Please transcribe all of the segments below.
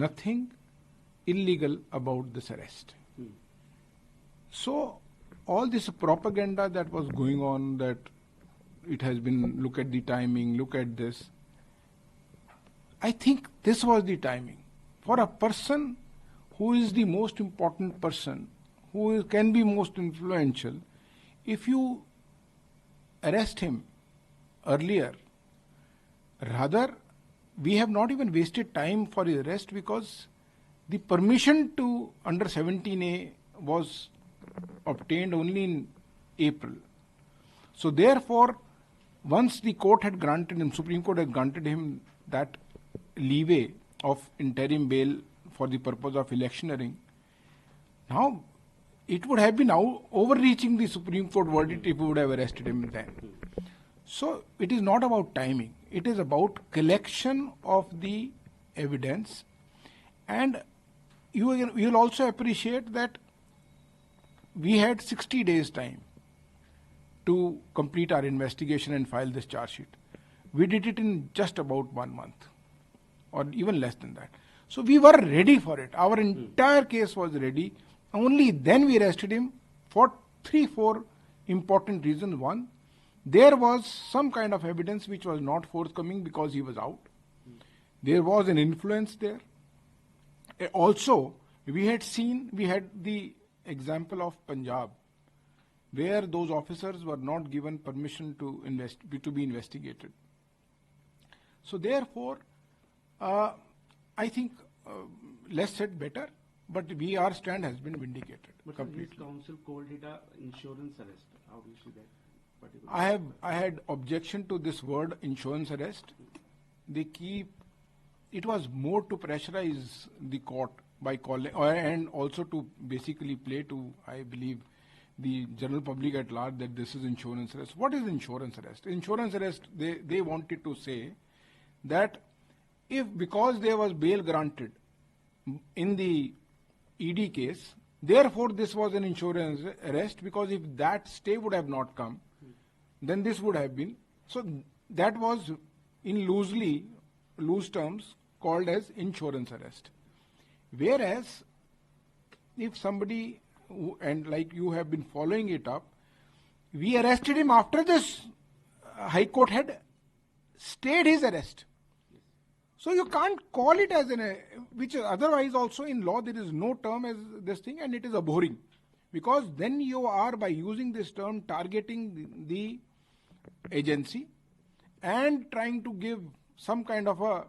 nothing illegal about this arrest. So all this propaganda that was going on, that it has been, look at the timing, look at this, I think this was the timing. For a person who is the most important person, who can be most influential, if you arrest him earlier, rather, we have not even wasted time for his arrest because the permission to under 17A was obtained only in April. So therefore, once the court had granted him, Supreme Court had granted him that leeway of interim bail for the purpose of electioneering, now it would have been overreaching the Supreme Court verdict if we would have arrested him then. So it is not about timing. It is about collection of the evidence. And you will also appreciate that we had 60 days time to complete our investigation and file this charge sheet. We did it in just about 1 month or even less than that. So we were ready for it. Our entire case was ready. Only then we arrested him for 3-4 important reasons. One, there was some kind of evidence which was not forthcoming because he was out. There was an influence there. Also, we had the example of Punjab, where those officers were not given permission to be investigated. So therefore, I think less said better, but our stand has been vindicated. But his counsel called it a insurance arrest. How do you see that? I had objection to this word insurance arrest. It was more to pressurize the court by calling, and also to basically play to, I believe, the general public at large that this is insurance arrest. What is insurance arrest? Insurance arrest, they wanted to say that because there was bail granted in the ED case, therefore this was an insurance arrest, because if that stay would have not come, then this would have been. So that was in loose terms called as insurance arrest. Whereas if somebody, and like you have been following it up, we arrested him after this High Court had stayed his arrest. So you can't call it as which otherwise also in law there is no term as this thing, and it is abhorring. Because then you are, by using this term, targeting the agency and trying to give some kind of a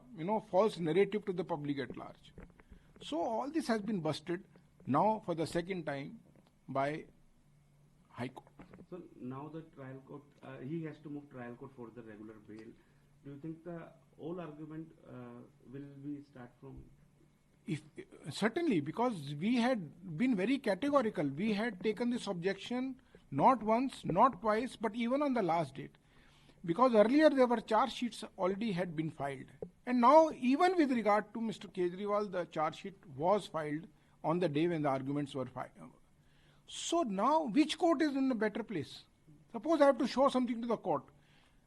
false narrative to the public at large. So all this has been busted now for the second time by High Court. So now the trial court, he has to move trial court for the regular bail. Do you think the whole argument will be start from? Certainly, because we had been very categorical. We had taken this objection not once, not twice, but even on the last date. Because earlier there were charge sheets already had been filed. And now even with regard to Mr. Kejriwal, the charge sheet was filed on the day when the arguments were filed. So now which court is in a better place? Suppose I have to show something to the court.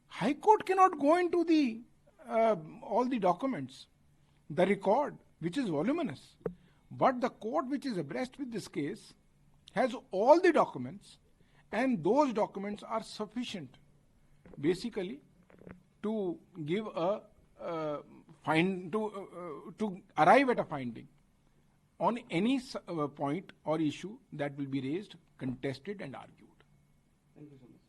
High Court cannot go into all the documents, the record, which is voluminous. But the court which is abreast with this case has all the documents, and those documents are sufficient basically to give to arrive at a finding on any point or issue that will be raised, contested and argued. Thank you so much.